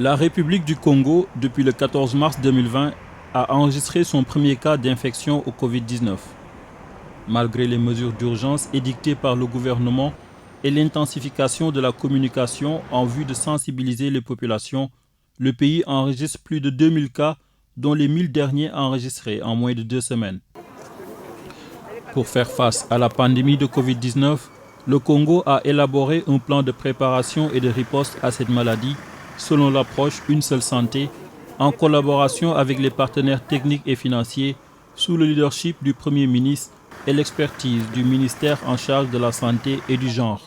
La République du Congo, depuis le 14 mars 2020, a enregistré son premier cas d'infection au Covid-19. Malgré les mesures d'urgence édictées par le gouvernement et l'intensification de la communication en vue de sensibiliser les populations, le pays enregistre plus de 2000 cas, dont les 1000 derniers enregistrés en moins de 2 semaines. Pour faire face à la pandémie de Covid-19, le Congo a élaboré un plan de préparation et de riposte à cette maladie selon l'approche Une seule santé, en collaboration avec les partenaires techniques et financiers, sous le leadership du Premier ministre et l'expertise du ministère en charge de la santé et du genre.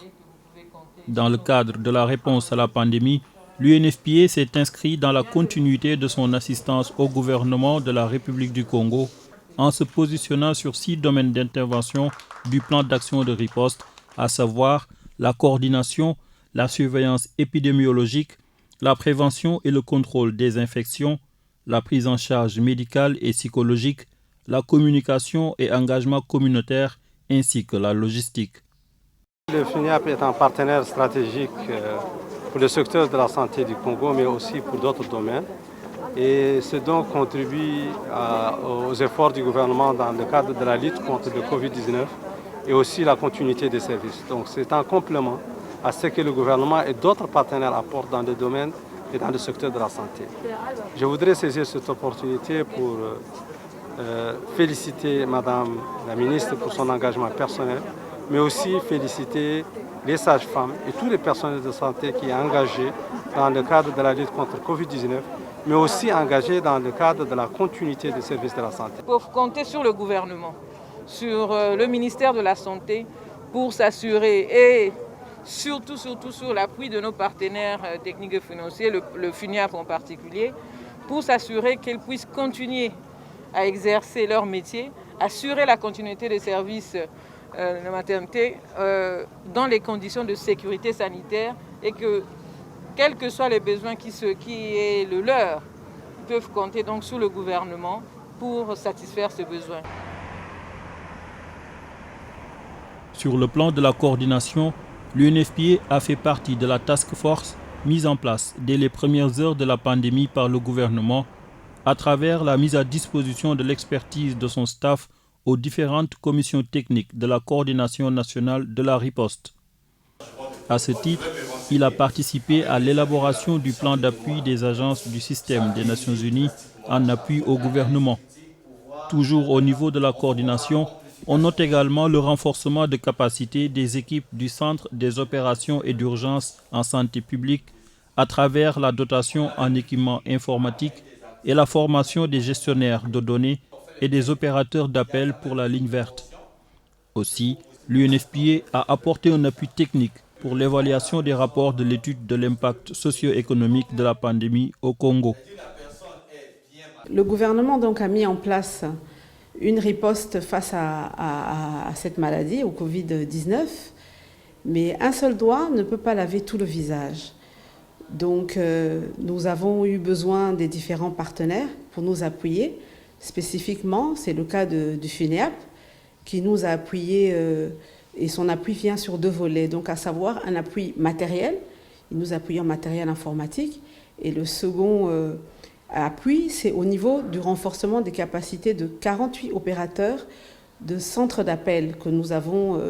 Dans le cadre de la réponse à la pandémie, l'UNFPA s'est inscrit dans la continuité de son assistance au gouvernement de la République du Congo en se positionnant sur 6 domaines d'intervention du plan d'action de riposte, à savoir la coordination, la surveillance épidémiologique, la prévention et le contrôle des infections, la prise en charge médicale et psychologique, la communication et engagement communautaire, ainsi que la logistique. Le FINIAP est un partenaire stratégique pour le secteur de la santé du Congo, mais aussi pour d'autres domaines. Et ce don contribue aux efforts du gouvernement dans le cadre de la lutte contre le Covid-19 et aussi la continuité des services. Donc c'est un complément à ce que le gouvernement et d'autres partenaires apportent dans le domaine et dans le secteur de la santé. Je voudrais saisir cette opportunité pour féliciter Madame la ministre pour son engagement personnel, mais aussi féliciter les sages-femmes et tous les personnels de santé qui sont engagés dans le cadre de la lutte contre le Covid-19, mais aussi engagés dans le cadre de la continuité des services de la santé. Il faut compter sur le gouvernement, sur le ministère de la Santé pour s'assurer et surtout sur l'appui de nos partenaires techniques et financiers, le FINIAP en particulier, pour s'assurer qu'ils puissent continuer à exercer leur métier, assurer la continuité des services de maternité dans les conditions de sécurité sanitaire et que, quels que soient les besoins qui est le leur, ils peuvent compter donc sur le gouvernement pour satisfaire ce besoin. Sur le plan de la coordination, l'UNFPA a fait partie de la task force mise en place dès les premières heures de la pandémie par le gouvernement à travers la mise à disposition de l'expertise de son staff aux différentes commissions techniques de la coordination nationale de la riposte. À ce titre, il a participé à l'élaboration du plan d'appui des agences du système des Nations Unies en appui au gouvernement. Toujours au niveau de la coordination, on note également le renforcement de capacité des équipes du Centre des opérations et d'urgence en santé publique à travers la dotation en équipements informatiques et la formation des gestionnaires de données et des opérateurs d'appel pour la ligne verte. Aussi, l'UNFPA a apporté un appui technique pour l'évaluation des rapports de l'étude de l'impact socio-économique de la pandémie au Congo. Le gouvernement donc a mis en place une riposte face à cette maladie, au Covid-19, mais un seul doigt ne peut pas laver tout le visage. Donc nous avons eu besoin des différents partenaires pour nous appuyer. Spécifiquement, c'est le cas du FINIAP qui nous a appuyés et son appui vient sur 2 volets, donc à savoir un appui matériel, il nous appuie en matériel informatique, et le second appui, c'est au niveau du renforcement des capacités de 48 opérateurs de centres d'appel que nous avons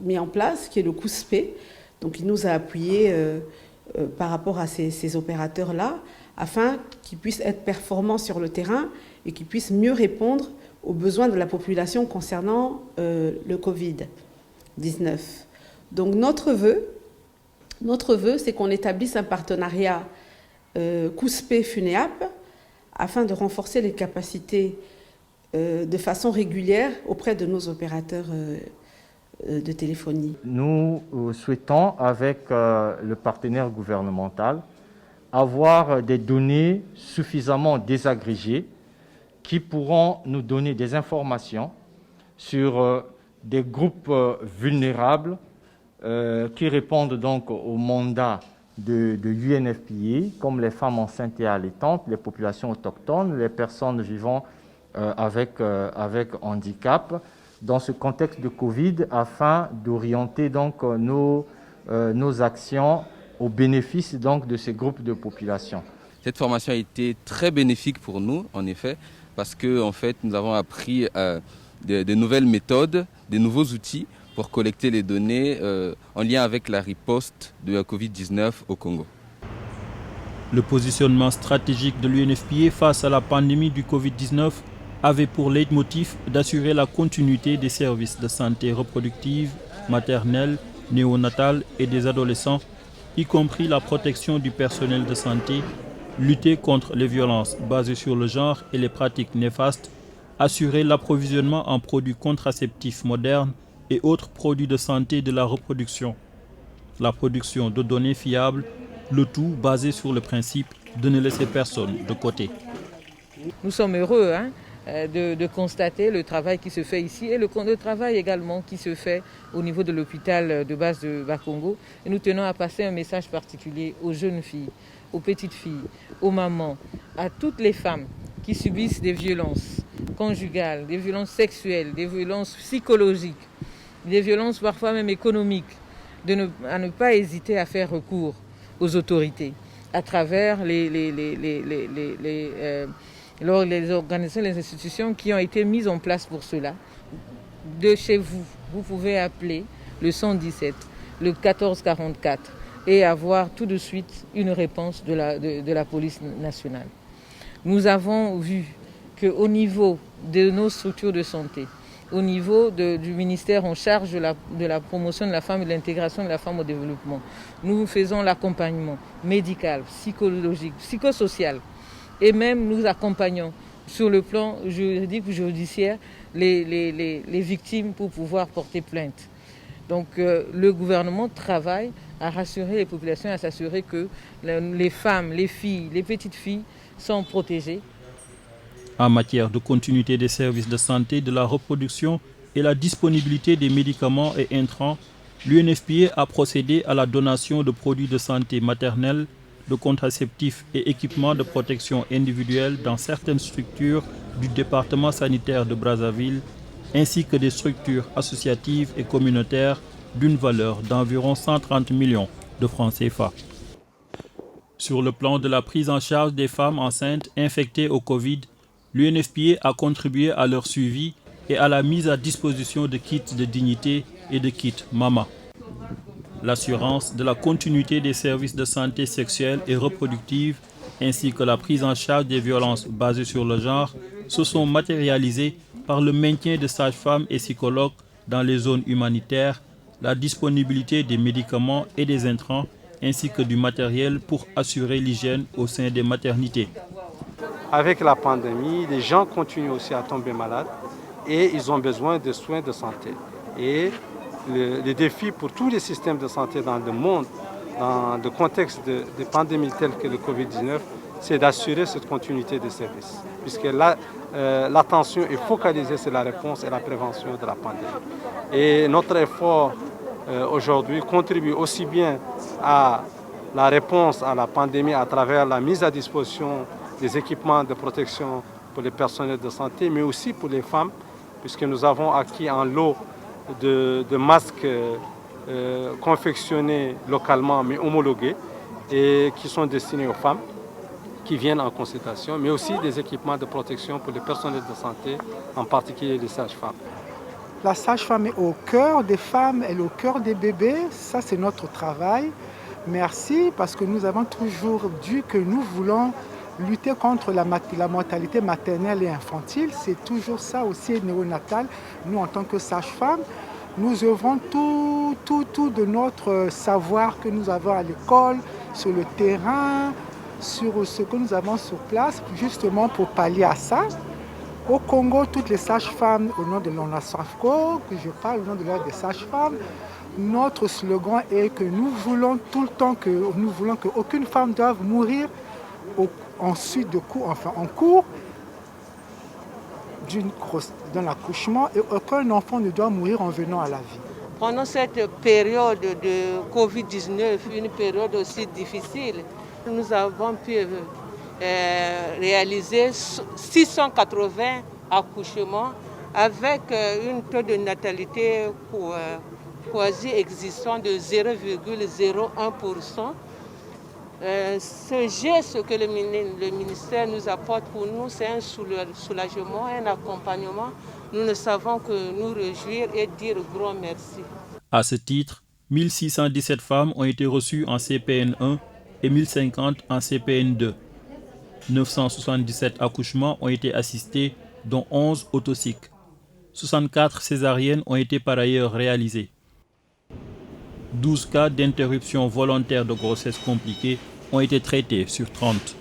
mis en place, qui est le COUSPE. Donc il nous a appuyés par rapport à ces opérateurs-là, afin qu'ils puissent être performants sur le terrain et qu'ils puissent mieux répondre aux besoins de la population concernant le Covid-19. Donc notre vœu, c'est qu'on établisse un partenariat COUSPE-FUNEAP afin de renforcer les capacités de façon régulière auprès de nos opérateurs de téléphonie. Nous souhaitons, avec le partenaire gouvernemental, avoir des données suffisamment désagrégées qui pourront nous donner des informations sur des groupes vulnérables qui répondent donc au mandat de l'UNFPA, comme les femmes enceintes et allaitantes, les populations autochtones, les personnes vivant avec handicap, dans ce contexte de Covid, afin d'orienter donc nos actions au bénéfice donc de ces groupes de population. Cette formation a été très bénéfique pour nous, en effet, parce que en fait, nous avons appris de nouvelles méthodes, de nouveaux outils pour collecter les données en lien avec la riposte de la Covid-19 au Congo. Le positionnement stratégique de l'UNFPA face à la pandémie du Covid-19 avait pour leitmotiv d'assurer la continuité des services de santé reproductive, maternelle, néonatale et des adolescents, y compris la protection du personnel de santé, lutter contre les violences basées sur le genre et les pratiques néfastes, assurer l'approvisionnement en produits contraceptifs modernes et autres produits de santé de la reproduction, la production de données fiables, le tout basé sur le principe de ne laisser personne de côté. Nous sommes heureux de constater le travail qui se fait ici et le travail également qui se fait au niveau de l'hôpital de base de Bakongo. Et nous tenons à passer un message particulier aux jeunes filles, aux petites filles, aux mamans, à toutes les femmes qui subissent des violences conjugales, des violences sexuelles, des violences psychologiques, des violences parfois même économiques, à ne pas hésiter à faire recours aux autorités à travers les organisations, les institutions qui ont été mises en place pour cela. De chez vous, vous pouvez appeler le 117, le 1444 et avoir tout de suite une réponse de la police nationale. Nous avons vu qu'au niveau de nos structures de santé, au niveau du ministère en charge de la promotion de la femme et de l'intégration de la femme au développement, nous faisons l'accompagnement médical, psychologique, psychosocial et même nous accompagnons sur le plan juridique ou judiciaire les victimes pour pouvoir porter plainte. Donc le gouvernement travaille à rassurer les populations, à s'assurer que les femmes, les filles, les petites filles sont protégées. En matière de continuité des services de santé, de la reproduction et la disponibilité des médicaments et intrants, l'UNFPA a procédé à la donation de produits de santé maternelle, de contraceptifs et équipements de protection individuelle dans certaines structures du département sanitaire de Brazzaville, ainsi que des structures associatives et communautaires d'une valeur d'environ 130 millions de francs CFA. Sur le plan de la prise en charge des femmes enceintes infectées au Covid, l'UNFPA a contribué à leur suivi et à la mise à disposition de kits de dignité et de kits MAMA. L'assurance de la continuité des services de santé sexuelle et reproductive ainsi que la prise en charge des violences basées sur le genre se sont matérialisées par le maintien de sages-femmes et psychologues dans les zones humanitaires, la disponibilité des médicaments et des intrants ainsi que du matériel pour assurer l'hygiène au sein des maternités. Avec la pandémie, les gens continuent aussi à tomber malades et ils ont besoin de soins de santé. Et le défi pour tous les systèmes de santé dans le monde, dans le contexte de pandémies telles que le Covid-19, c'est d'assurer cette continuité des services. Puisque l'attention est focalisée sur la réponse et la prévention de la pandémie. Et notre effort aujourd'hui contribue aussi bien à la réponse à la pandémie à travers la mise à disposition des équipements de protection pour les personnels de santé, mais aussi pour les femmes, puisque nous avons acquis un lot de masques confectionnés localement, mais homologués, et qui sont destinés aux femmes qui viennent en consultation, mais aussi des équipements de protection pour les personnels de santé, en particulier les sages-femmes. La sage-femme est au cœur des femmes, elle est au cœur des bébés, ça c'est notre travail. Merci, parce que nous avons toujours dit que nous voulons lutter contre la mortalité maternelle et infantile, c'est toujours ça aussi néonatal. Nous, en tant que sage-femme, nous œuvrons tout de notre savoir que nous avons à l'école, sur le terrain, sur ce que nous avons sur place, justement pour pallier à ça. Au Congo, toutes les sages-femmes, au nom de l'ONASAFCO, que je parle au nom de l'ordre des sages-femmes, notre slogan est que nous voulons tout le temps qu'aucune femme doive mourir en cours d'un accouchement et aucun enfant ne doit mourir en venant à la vie. Pendant cette période de Covid-19, une période aussi difficile, nous avons pu réaliser 680 accouchements avec un taux de natalité quasi-existant de 0,01%. Ce geste que le ministère nous apporte pour nous, c'est un soulagement, un accompagnement. Nous ne savons que nous réjouir et dire grand merci. À ce titre, 1617 femmes ont été reçues en CPN1 et 1050 en CPN2. 977 accouchements ont été assistés, dont 11 autocyques. 64 césariennes ont été par ailleurs réalisées. 12 cas d'interruption volontaire de grossesse compliquée ont été traités sur 30.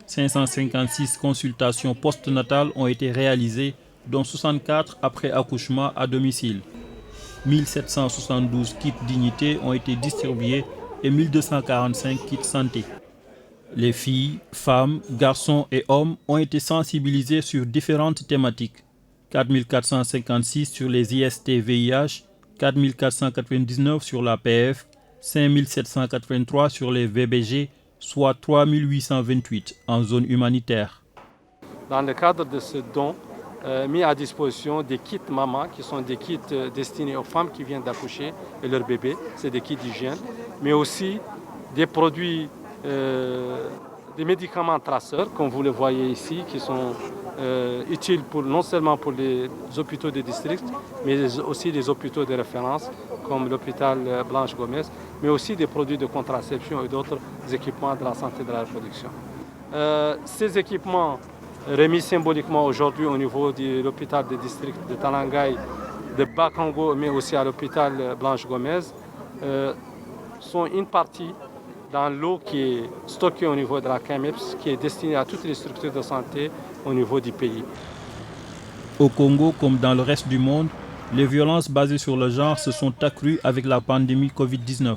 556 consultations postnatales ont été réalisées, dont 64 après accouchement à domicile. 1772 kits dignité ont été distribués et 1245 kits santé. Les filles, femmes, garçons et hommes ont été sensibilisés sur différentes thématiques. 4456 sur les IST-VIH, 4499 sur l'APF, 5783 sur les VBG, soit 3828 en zone humanitaire. Dans le cadre de ce don, mis à disposition des kits maman, qui sont des kits destinés aux femmes qui viennent d'accoucher et leurs bébés, c'est des kits d'hygiène, mais aussi des produits, des médicaments traceurs, comme vous le voyez ici, qui sont utiles non seulement pour les hôpitaux de district, mais aussi les hôpitaux de référence, comme l'hôpital Blanche Gomez, mais aussi des produits de contraception et d'autres équipements de la santé de la reproduction. Ces équipements remis symboliquement aujourd'hui au niveau de l'hôpital de district de Talangay, de Bakango, mais aussi à l'hôpital Blanche Gomez, sont une partie dans l'eau qui est stockée au niveau de la CAMEPS, qui est destinée à toutes les structures de santé au niveau du pays. Au Congo, comme dans le reste du monde, les violences basées sur le genre se sont accrues avec la pandémie Covid-19.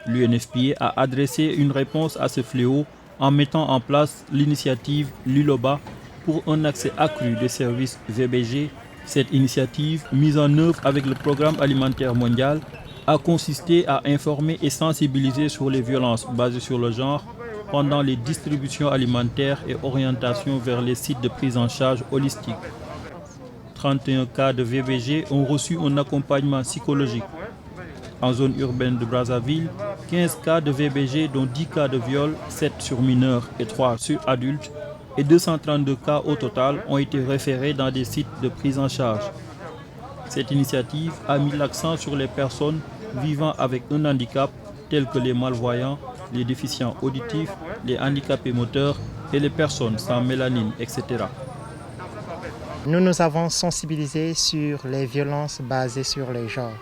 L'UNFPA a adressé une réponse à ce fléau en mettant en place l'initiative Liloba pour un accès accru des services VBG. Cette initiative, mise en œuvre avec le Programme alimentaire mondial, a consisté à informer et sensibiliser sur les violences basées sur le genre pendant les distributions alimentaires et orientations vers les sites de prise en charge holistique. 31 cas de VBG ont reçu un accompagnement psychologique. En zone urbaine de Brazzaville, 15 cas de VBG dont 10 cas de viol, 7 sur mineurs et 3 sur adultes, et 232 cas au total ont été référés dans des sites de prise en charge. Cette initiative a mis l'accent sur les personnes vivant avec un handicap tels que les malvoyants, les déficients auditifs, les handicapés moteurs et les personnes sans mélanine, etc. Nous nous avons sensibilisé sur les violences basées sur les genres.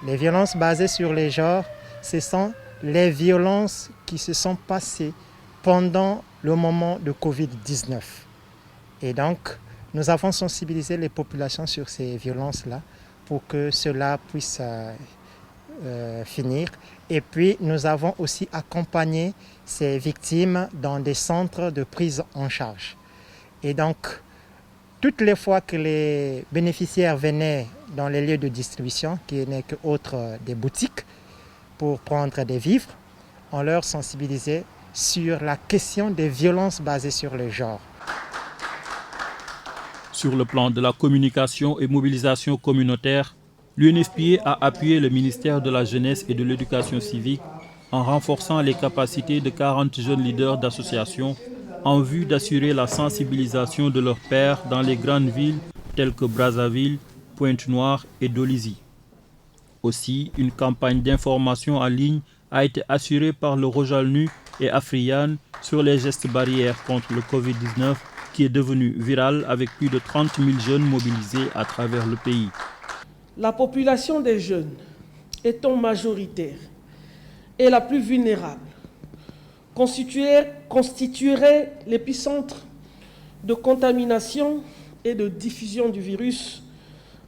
Les violences basées sur les genres, ce sont les violences qui se sont passées pendant le moment de Covid-19. Et donc, nous avons sensibilisé les populations sur ces violences-là pour que cela puisse finir. Et puis, nous avons aussi accompagné ces victimes dans des centres de prise en charge. Et donc, toutes les fois que les bénéficiaires venaient dans les lieux de distribution, qui n'est qu'autre des boutiques, pour prendre des vivres, on leur sensibilisait sur la question des violences basées sur le genre. Sur le plan de la communication et mobilisation communautaire, l'UNFPA a appuyé le ministère de la Jeunesse et de l'Éducation civique en renforçant les capacités de 40 jeunes leaders d'associations en vue d'assurer la sensibilisation de leurs pairs dans les grandes villes telles que Brazzaville, Pointe-Noire et Dolisie. Aussi, une campagne d'information en ligne a été assurée par le Rojalnu et Afriane sur les gestes barrières contre le Covid-19 qui est devenu viral avec plus de 30 000 jeunes mobilisés à travers le pays. La population des jeunes étant majoritaire et la plus vulnérable constituerait l'épicentre de contamination et de diffusion du virus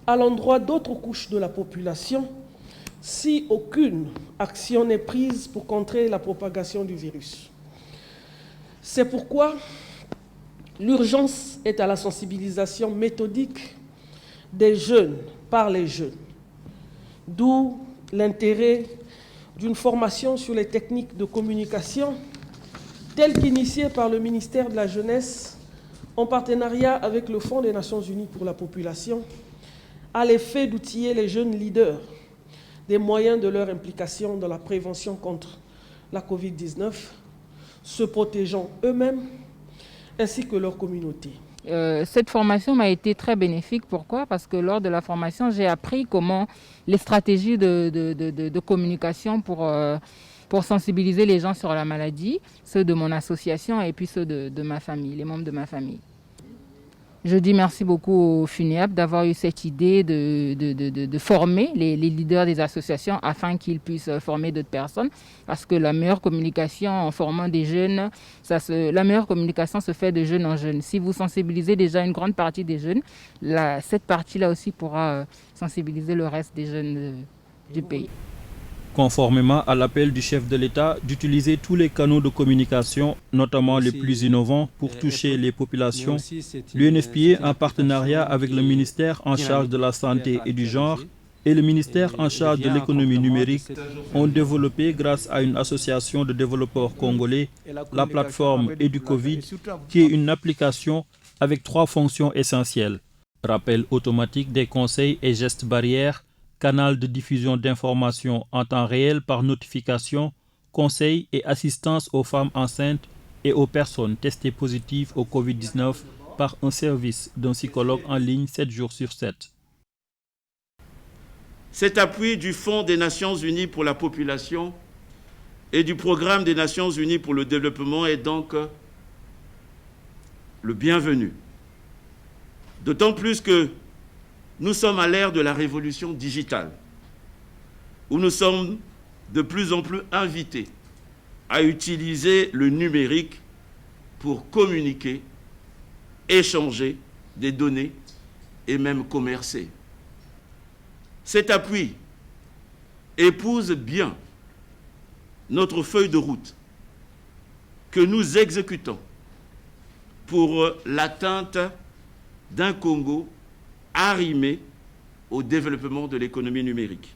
à l'endroit d'autres couches de la population si aucune action n'est prise pour contrer la propagation du virus. C'est pourquoi l'urgence est à la sensibilisation méthodique des jeunes par les jeunes, d'où l'intérêt d'une formation sur les techniques de communication telle qu'initiée par le ministère de la Jeunesse en partenariat avec le Fonds des Nations Unies pour la population, a l'effet d'outiller les jeunes leaders des moyens de leur implication dans la prévention contre la Covid-19, se protégeant eux-mêmes ainsi que leur communauté. Cette formation m'a été très bénéfique. Pourquoi? Parce que lors de la formation, j'ai appris comment les stratégies de communication pour sensibiliser les gens sur la maladie, ceux de mon association et puis ceux de ma famille, les membres de ma famille. Je dis merci beaucoup au FUNIAP d'avoir eu cette idée de former les leaders des associations afin qu'ils puissent former d'autres personnes. Parce que la meilleure communication en formant des jeunes, la meilleure communication se fait de jeunes en jeunes. Si vous sensibilisez déjà une grande partie des jeunes, cette partie-là aussi pourra sensibiliser le reste des jeunes du pays. Conformément à l'appel du chef de l'État d'utiliser tous les canaux de communication, notamment les plus innovants, pour toucher les populations, l'UNFPA, en partenariat avec le ministère en charge de la Santé et du Genre et le ministère en charge de l'économie numérique, ont développé, grâce à une association de développeurs congolais, la plateforme EduCovid, qui est une application avec 3 fonctions essentielles. Rappel automatique des conseils et gestes barrières, canal de diffusion d'informations en temps réel par notification, conseils et assistance aux femmes enceintes et aux personnes testées positives au Covid-19 par un service d'un psychologue en ligne 7 jours sur 7. Cet appui du Fonds des Nations Unies pour la population et du Programme des Nations Unies pour le développement est donc le bienvenu. D'autant plus que nous sommes à l'ère de la révolution digitale, où nous sommes de plus en plus invités à utiliser le numérique pour communiquer, échanger des données et même commercer. Cet appui épouse bien notre feuille de route que nous exécutons pour l'atteinte d'un Congo arrimé au développement de l'économie numérique.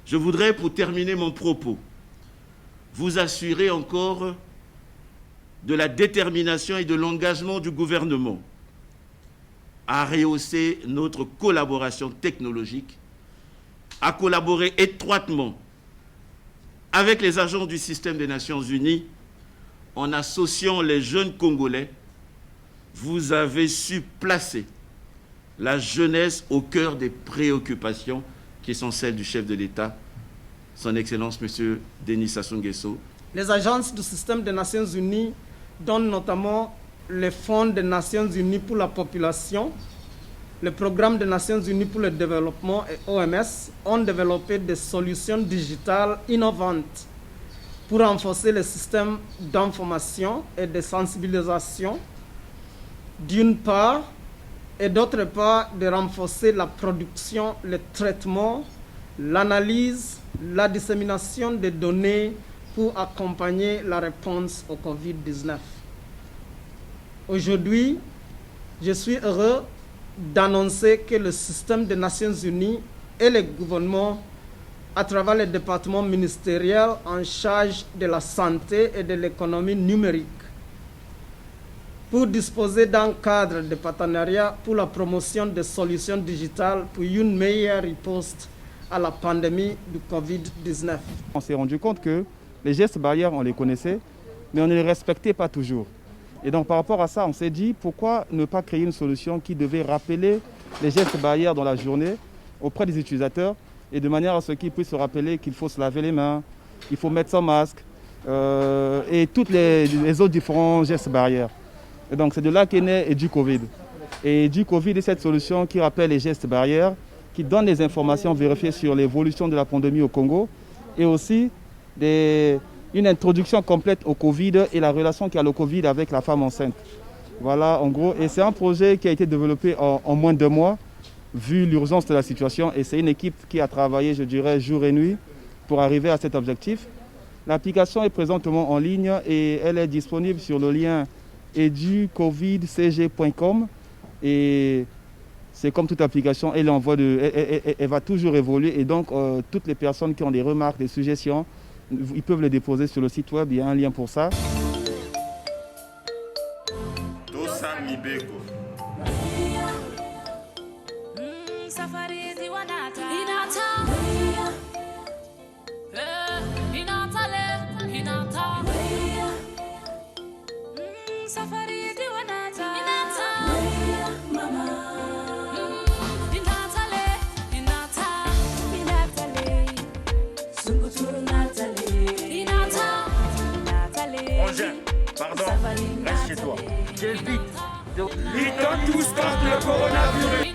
Je voudrais, pour terminer mon propos, vous assurer encore de la détermination et de l'engagement du gouvernement à rehausser notre collaboration technologique, à collaborer étroitement avec les agents du système des Nations Unies en associant les jeunes Congolais. Vous avez su placer la jeunesse au cœur des préoccupations qui sont celles du chef de l'État, son Excellence M. Denis Sassou Nguesso. Les agences du système des Nations Unies, dont notamment le Fonds des Nations Unies pour la population, le Programme des Nations Unies pour le développement et OMS, ont développé des solutions digitales innovantes pour renforcer le système d'information et de sensibilisation, d'une part, et d'autre part, de renforcer la production, le traitement, l'analyse, la dissémination des données pour accompagner la réponse au Covid-19. Aujourd'hui, je suis heureux d'annoncer que le système des Nations Unies et le gouvernement, à travers le département ministériel en charge de la santé et de l'économie numérique, pour disposer d'un cadre de partenariat pour la promotion des solutions digitales pour une meilleure riposte à la pandémie du Covid-19. On s'est rendu compte que les gestes barrières, on les connaissait, mais on ne les respectait pas toujours. Et donc par rapport à ça, on s'est dit pourquoi ne pas créer une solution qui devait rappeler les gestes barrières dans la journée auprès des utilisateurs et de manière à ce qu'ils puissent se rappeler qu'il faut se laver les mains, qu'il faut mettre son masque et tous les autres différents gestes barrières. Et donc c'est de là qu'est né EduCovid. Et EduCovid est cette solution qui rappelle les gestes barrières, qui donne des informations vérifiées sur l'évolution de la pandémie au Congo et aussi une introduction complète au Covid et la relation qu'a le Covid avec la femme enceinte. Voilà en gros, et c'est un projet qui a été développé en moins de 2 mois, vu l'urgence de la situation, et c'est une équipe qui a travaillé, je dirais, jour et nuit pour arriver à cet objectif. L'application est présentement en ligne et elle est disponible sur le lien educovidcg.com et c'est comme toute application, elle va toujours évoluer et donc toutes les personnes qui ont des remarques, des suggestions, ils peuvent les déposer sur le site web, il y a un lien pour ça. frangin, pardon, reste chez toi. J'évite. Luttons tous contre le coronavirus.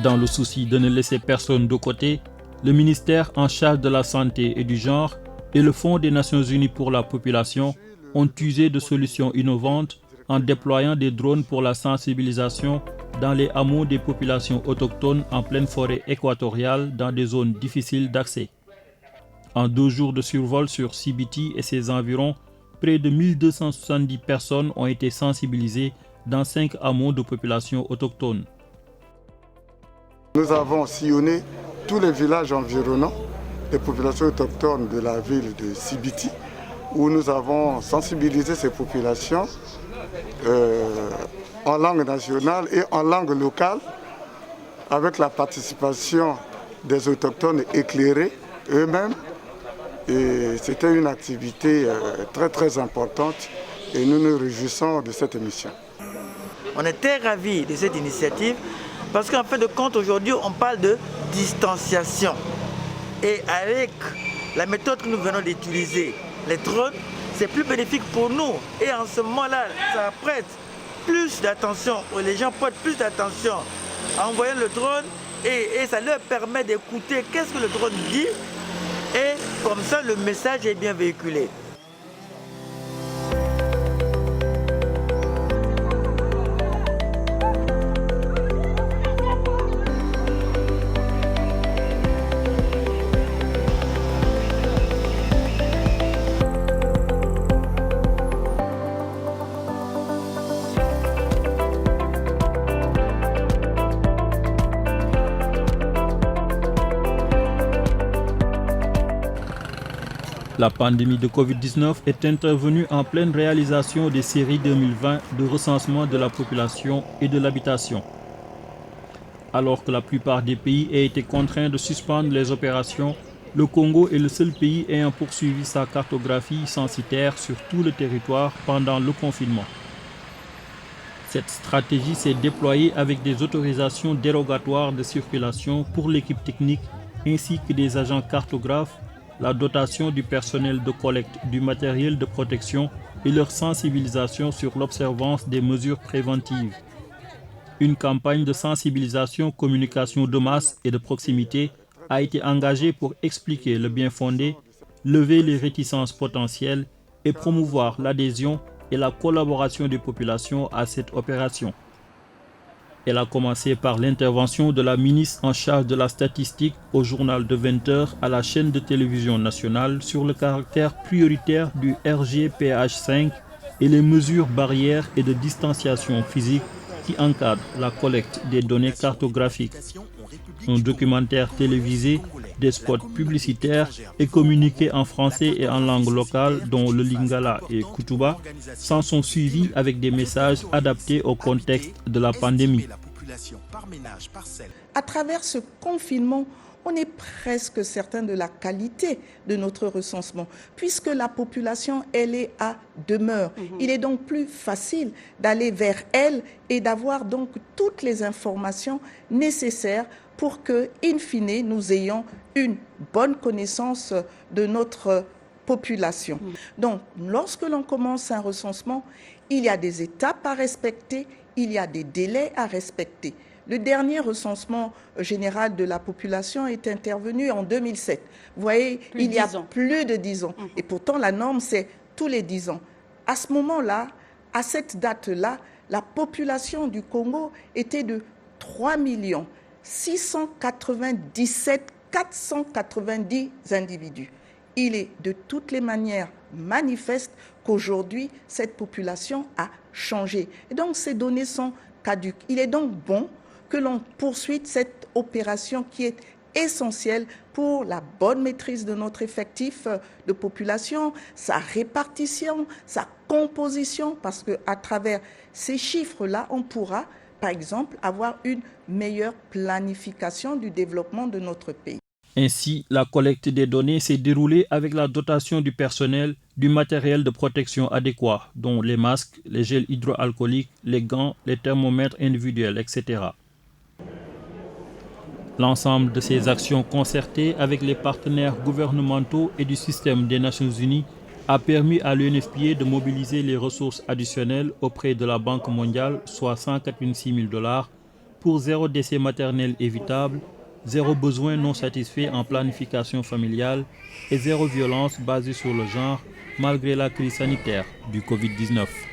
Dans le souci de ne laisser personne de côté, le ministère en charge de la santé et du genre et le Fonds des Nations Unies pour la population ont usé de solutions innovantes en déployant des drones pour la sensibilisation dans les hameaux des populations autochtones en pleine forêt équatoriale dans des zones difficiles d'accès. En 2 jours de survol sur Sibiti et ses environs, près de 1270 personnes ont été sensibilisées dans 5 hameaux de populations autochtones. Nous avons sillonné tous les villages environnants des populations autochtones de la ville de Sibiti, où nous avons sensibilisé ces populations en langue nationale et en langue locale, avec la participation des autochtones éclairés eux-mêmes. Et c'était une activité très importante et nous nous réjouissons de cette émission. On était ravis de cette initiative parce qu'en fin de compte, aujourd'hui, on parle de distanciation. Et avec la méthode que nous venons d'utiliser, les drones, c'est plus bénéfique pour nous. Et en ce moment-là, ça prête plus d'attention, les gens prêtent plus d'attention en envoyant le drone et ça leur permet d'écouter qu'est-ce que le drone dit et comme ça le message est bien véhiculé. La pandémie de Covid-19 est intervenue en pleine réalisation des séries 2020 de recensement de la population et de l'habitation. Alors que la plupart des pays aient été contraints de suspendre les opérations, le Congo est le seul pays ayant poursuivi sa cartographie censitaire sur tout le territoire pendant le confinement. Cette stratégie s'est déployée avec des autorisations dérogatoires de circulation pour l'équipe technique ainsi que des agents cartographes, la dotation du personnel de collecte du matériel de protection et leur sensibilisation sur l'observance des mesures préventives. Une campagne de sensibilisation, communication de masse et de proximité a été engagée pour expliquer le bien fondé, lever les réticences potentielles et promouvoir l'adhésion et la collaboration des populations à cette opération. Elle a commencé par l'intervention de la ministre en charge de la statistique au journal de 20h à la chaîne de télévision nationale sur le caractère prioritaire du RGPH5 et les mesures barrières et de distanciation physique qui encadrent la collecte des données cartographiques. Un documentaire télévisé, des spots publicitaires et communiqués en français et en langue locale dont le lingala et kutuba s'en sont suivis avec des messages adaptés au contexte de la pandémie. À travers ce confinement, on est presque certain de la qualité de notre recensement, puisque la population, elle est à demeure. Il est donc plus facile d'aller vers elle et d'avoir donc toutes les informations nécessaires pour que, in fine, nous ayons une bonne connaissance de notre population. Donc, lorsque l'on commence un recensement, il y a des étapes à respecter, il y a des délais à respecter. Le dernier recensement général de la population est intervenu en 2007. Vous voyez, il y a plus de 10 ans. Et pourtant, la norme, c'est tous les 10 ans. À ce moment-là, à cette date-là, la population du Congo était de 3 697 490 individus. Il est de toutes les manières manifeste qu'aujourd'hui, cette population a changé. Et donc, ces données sont caduques. Il est donc bon que l'on poursuive cette opération qui est essentielle pour la bonne maîtrise de notre effectif de population, sa répartition, sa composition, parce qu'à travers ces chiffres-là, on pourra, par exemple, avoir une meilleure planification du développement de notre pays. Ainsi, la collecte des données s'est déroulée avec la dotation du personnel du matériel de protection adéquat, dont les masques, les gels hydroalcooliques, les gants, les thermomètres individuels, etc. L'ensemble de ces actions concertées avec les partenaires gouvernementaux et du système des Nations Unies a permis à l'UNFPA de mobiliser les ressources additionnelles auprès de la Banque mondiale, soit 186 000 $, pour 0 décès maternel évitable, 0 besoin non satisfait en planification familiale et 0 violence basée sur le genre, malgré la crise sanitaire du Covid-19.